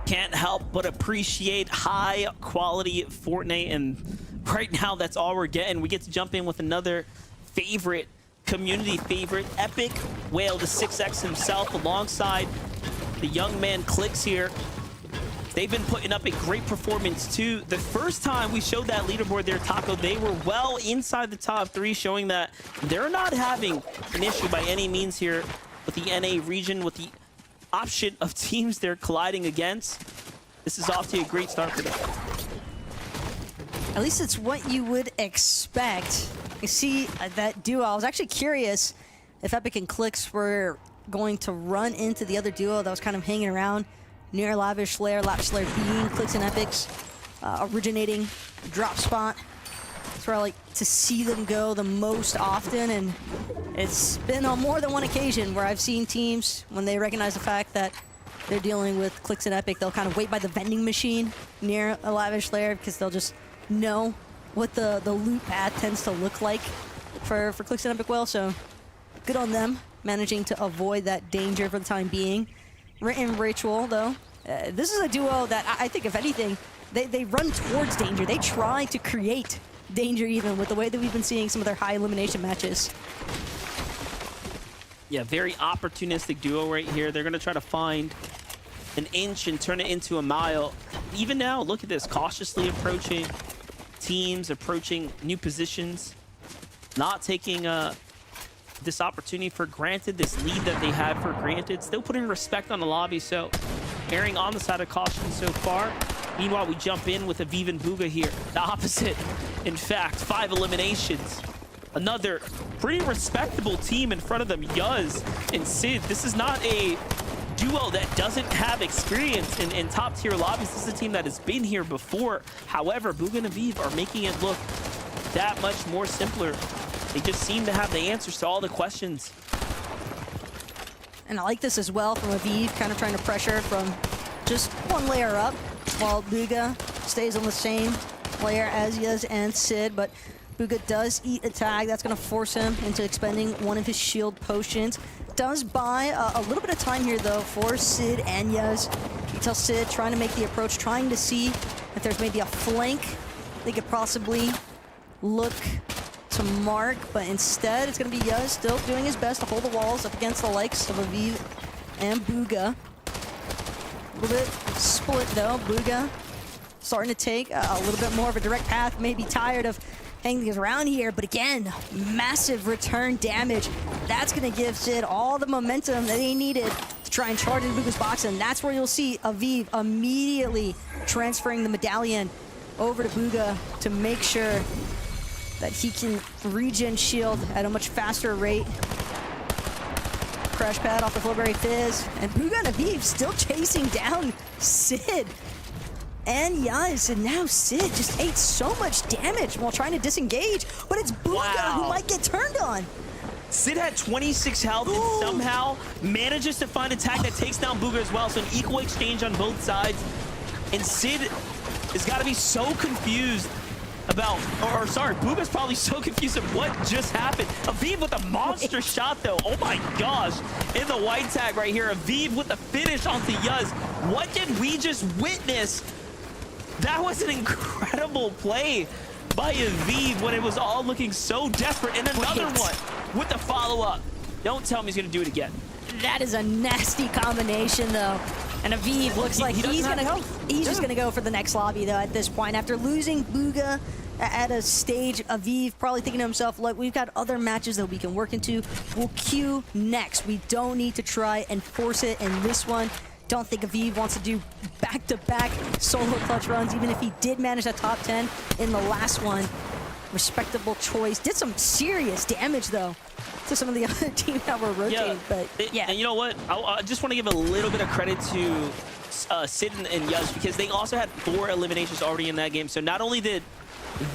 Can't help but appreciate high quality Fortnite, and right now that's all we're getting. We get to jump in with another favorite, community favorite, Epic Whale, the 6X himself, alongside the young man Clix here. They've been putting up a great performance too. The first time we showed that leaderboard there, Taco, they were well inside the top 3, showing that they're not having an issue by any means here with the NA region, with the option of teams they're colliding against. This is off to a great start for them. At least it's what you would expect. You see that duo. I was actually curious if Epic and Clix were going to run into the other duo that was kind of hanging around near Lavish Lair. Lavish Lair being Clix and Epic's originating drop spot. That's where I like to see them go the most often, and it's been on more than one occasion where I've seen teams, when they recognize the fact that they're dealing with Clix and Epic, they'll kind of wait by the vending machine near a Lavish Lair because they'll just know what the loot path tends to look like for Clix and Epic well. So good on them managing to avoid that danger for the time being. Written Ritual, though, this is a duo that I think, if anything, they run towards danger. They try to create danger, even with the way that we've been seeing some of their high elimination matches. Yeah, very opportunistic duo right here. They're going to try to find an inch and turn it into a mile. Even now, look at this, cautiously approaching teams, approaching new positions, not taking this opportunity for granted, this lead that they had for granted, still putting respect on the lobby, so erring on the side of caution so far. Meanwhile, we jump in with Aviv and Bugha here. The opposite, in fact, 5 eliminations. Another pretty respectable team in front of them, Yuz and Sid. This is not a duo that doesn't have experience in top-tier lobbies. This is a team that has been here before. However, Bugha and Aviv are making it look that much more simpler. They just seem to have the answers to all the questions. And I like this as well from Aviv, kind of trying to pressure from just one layer up, while Bugha stays on the same layer as Yuz and Sid. But Bugha does eat a tag. That's going to force him into expending one of his shield potions. Does buy a little bit of time here, though, for Sid and Yuz. You tell Sid trying to make the approach, trying to see if there's maybe a flank they could possibly look to mark, but instead it's going to be Yuz still doing his best to hold the walls up against the likes of Aviv and Bugha. A little bit split, though. Bugha starting to take a little bit more of a direct path, maybe tired of hanging around here, but again, massive return damage. That's going to give Sid all the momentum that he needed to try and charge into Bugha's box, and that's where you'll see Aviv immediately transferring the medallion over to Bugha to make sure that he can regen shield at a much faster rate. Crash pad off the Flowberry Fizz, and Bugha and Aviv still chasing down Sid and Yuz, and now Sid just ate so much damage while trying to disengage, but it's Bugha who might get turned on. Sid had 26 health and somehow manages to find a tag that takes down Bugha as well, so an equal exchange on both sides. And Sid has got to be so confused about, or sorry, Bugha's probably so confused of what just happened. Aviv with a monster shot, though. Oh my gosh. In the white tag right here, Aviv with the finish onto Yuz. What did we just witness? That was an incredible play by Aviv when it was all looking so desperate. And another one with the follow-up. Don't tell me he's going to do it again. That is a nasty combination, though. And Aviv looks like he's just gonna go for the next lobby, though, at this point. After losing Bugha at a stage, Aviv probably thinking to himself, look, we've got other matches that we can work into. We'll queue next. We don't need to try and force it in this one. Don't think Aviv wants to do back-to-back solo clutch runs, even if he did manage that top 10 in the last one. Respectable choice. Did some serious damage, though, to some of the other teams that were rotating, but yeah. And you know what? I just want to give a little bit of credit to Sid and Yuz, because they also had 4 eliminations already in that game. So not only did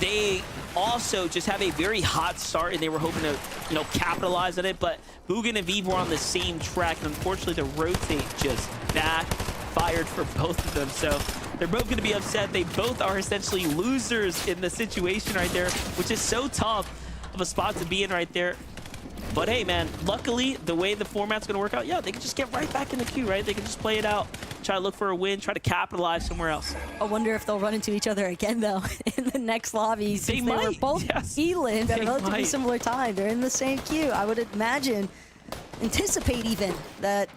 they also just have a very hot start and they were hoping to, you know, capitalize on it, but Bugha and Aviv were on the same track, and unfortunately the rotate just backfired for both of them. So they're both going to be upset. They both are essentially losers in the situation right there, which is so tough of a spot to be in right there. But hey, man, luckily, the way the format's going to work out, yeah, they can just get right back in the queue, right? They can just play it out try to look for a win, try to capitalize somewhere else. I wonder if they'll run into each other again, though, in the next lobby. They Since they were might, both yes. elims at a They relatively might. similar time. They're in the same queue. I would imagine, anticipate even, that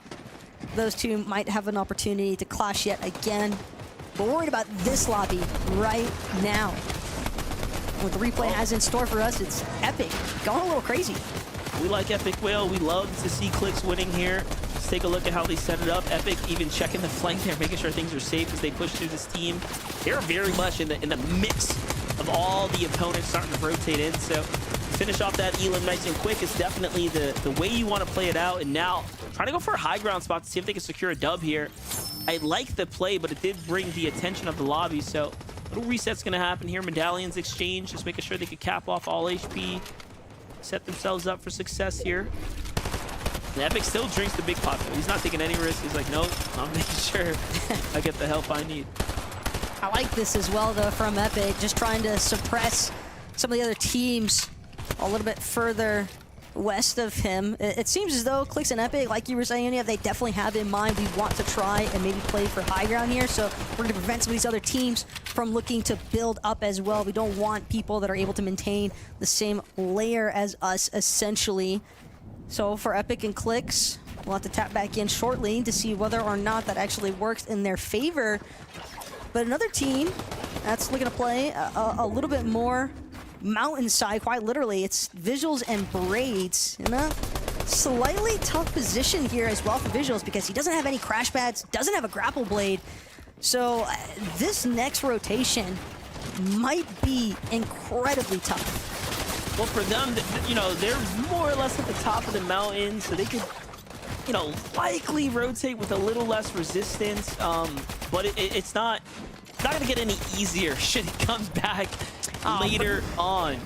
those two might have an opportunity to clash yet again. But worried about this lobby right now. What the replay has in store for us, it's Epic going a little crazy. We like Epic Will. We love to see Clix winning here. Let's take a look at how they set it up. Epic even checking the flank there, making sure things are safe as they push through this team. They're very much in the mix of all the opponents starting to rotate in. So finish off that elim nice and quick is definitely the way you want to play it out. And now trying to go for a high ground spot to see if they can secure a dub here. I like the play, but it did bring the attention of the lobby. So little reset's going to happen here. Medallions exchange, just making sure they could cap off all HP, set themselves up for success here. And Epic still drinks the big pot, though. He's not taking any risk. He's like, nope, I'm making sure I get the help I need. I like this as well, though, from Epic, just trying to suppress some of the other teams a little bit further west of him. It seems as though Clix and Epic, like you were saying, yeah, they definitely have in mind we want to try and maybe play for high ground here. So we're going to prevent some of these other teams from looking to build up as well. We don't want people that are able to maintain the same layer as us, essentially. So for Epic and Clix, we'll have to tap back in shortly to see whether or not that actually works in their favor. But another team that's looking to play a little bit more mountainside, quite literally. It's Visuals and Braids in a slightly tough position here as well for Visuals because he doesn't have any crash pads, doesn't have a grapple blade. So this next rotation might be incredibly tough. Well, for them, you know, they're more or less at the top of the mountain, so they could, you know, likely rotate with a little less resistance. But it's not going to get any easier should it come back later on.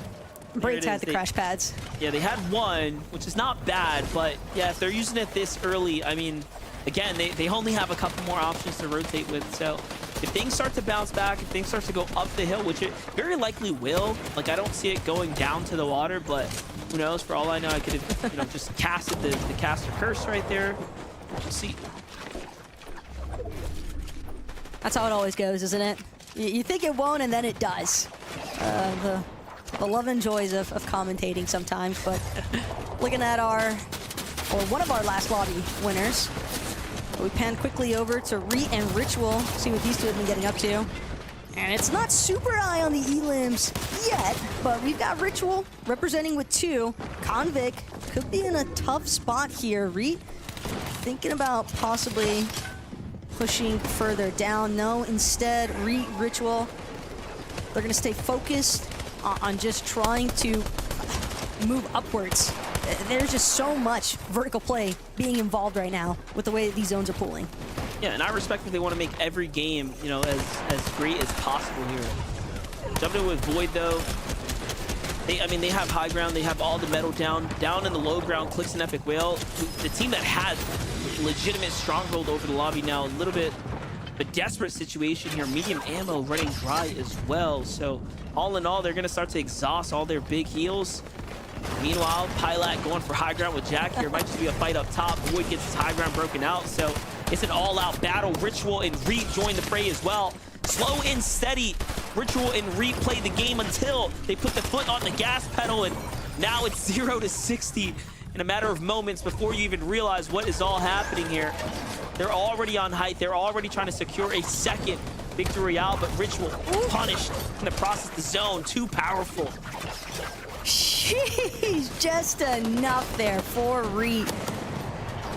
Braids had the crash pads. Yeah, they had one, which is not bad, but yeah, if they're using it this early, I mean, again, they only have a couple more options to rotate with. So if things start to bounce back, if things start to go up the hill, which it very likely will, like I don't see it going down to the water, but who knows? For all I know, I could have, you know, just casted the caster curse right there. We'll see. That's how it always goes, isn't it? You think it won't, and then it does. The love and joys of commentating sometimes, but looking at one of our last lobby winners, we pan quickly over to Reet and Ritual, see what these two have been getting up to. And it's not super high on the elims yet, but we've got Ritual representing with 2. Convict could be in a tough spot here. Reet thinking about possibly pushing further down. No, instead, Reet, Ritual, they're going to stay focused on just trying to move upwards. There's just so much vertical play being involved right now with the way that these zones are pooling. Yeah, and I respect that they want to make every game, you know, as great as possible here. Jumping in with Void, though. I mean, they have high ground. They have all the metal down in the low ground. Clix and Epic Whale, the team that had legitimate stronghold over the lobby now. A little bit of a desperate situation here. Medium ammo running dry as well. So all in all, they're going to start to exhaust all their big heals. Meanwhile, Pylat going for high ground with Jack here. Might just be a fight up top. Void gets his high ground broken out. So it's an all-out battle. Ritual and Reet join the fray as well. Slow and steady. Ritual and Reet play the game until they put the foot on the gas pedal, and now it's 0 to 60 in a matter of moments before you even realize what is all happening here. They're already on height. They're already trying to secure a second victory royale, but Ritual punished in the process. The zone too powerful. Jeez, just enough there for Reet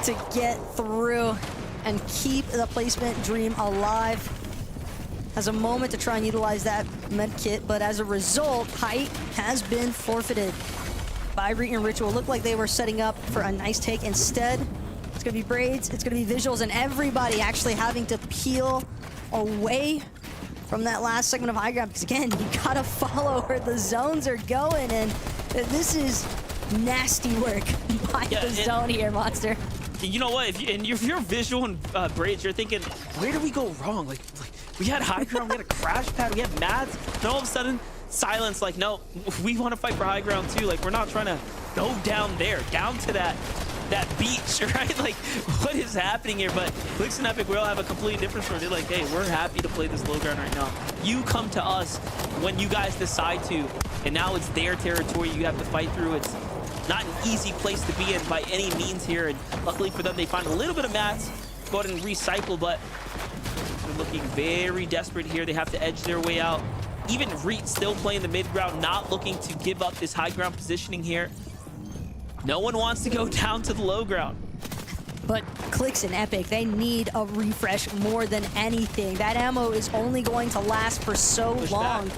to get through and keep the placement dream alive. Has a moment to try and utilize that med kit, but as a result, height has been forfeited by Reet and Ritual. Looked like they were setting up for a nice take. Instead, it's gonna be Braids, it's gonna be Visuals, and everybody actually having to peel away from that last segment of high ground, because again, you gotta follow where the zones are going, and this is nasty work by the zone here, Monster. You know what? If you're Visual and Braids, you're thinking, where did we go wrong? Like we had high ground, we had a crash pad, we had mats, and all of a sudden, silence. Like, no, we want to fight for high ground too. Like, we're not trying to go down there, down to that that beach, right? Like, what is happening here? But Clix and Epic will have a completely different story. They're like, hey, we're happy to play this low ground right now. You come to us when you guys decide to, and now it's their territory you have to fight through. It's not an easy place to be in by any means here, and luckily for them, they find a little bit of mats, go ahead and recycle, but they're looking very desperate here. They have to edge their way out. Even Reet still playing the mid ground, not looking to give up this high ground positioning here. No one wants to go down to the low ground. But Clix and Epic, they need a refresh more than anything. That ammo is only going to last for so long.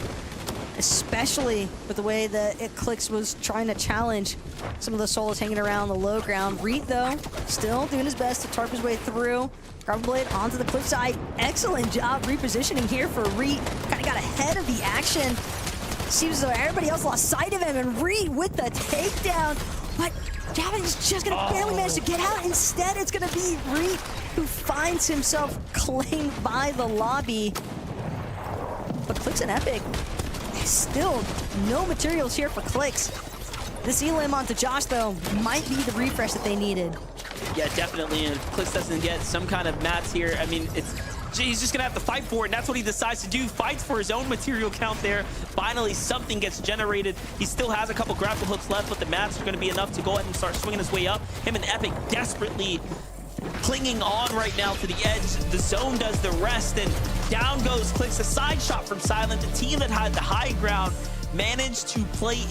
Especially with the way that Clix was trying to challenge some of the solos hanging around the low ground. Reet, though, still doing his best to tarp his way through. Grab blade onto the cliff side. Excellent job repositioning here for Reet. Kind of got ahead of the action. Seems as though everybody else lost sight of him, and Reet with the takedown. But Gavin is just going to barely manage to get out. Instead, it's going to be Reet who finds himself claimed by the lobby. But Clix and Epic, still no materials here for Clix. This elim onto Josh, though, might be the refresh that they needed. Yeah, definitely. And if Clix doesn't get some kind of mats here, I mean, he's just going to have to fight for it. And that's what he decides to do. Fights for his own material count there. Finally, something gets generated. He still has a couple grapple hooks left, but the mats are going to be enough to go ahead and start swinging his way up. Him and Epic desperately clinging on right now to the edge. The zone does the rest, and down goes Clix. A side shot from Silent, a team that had the high ground, managed to play in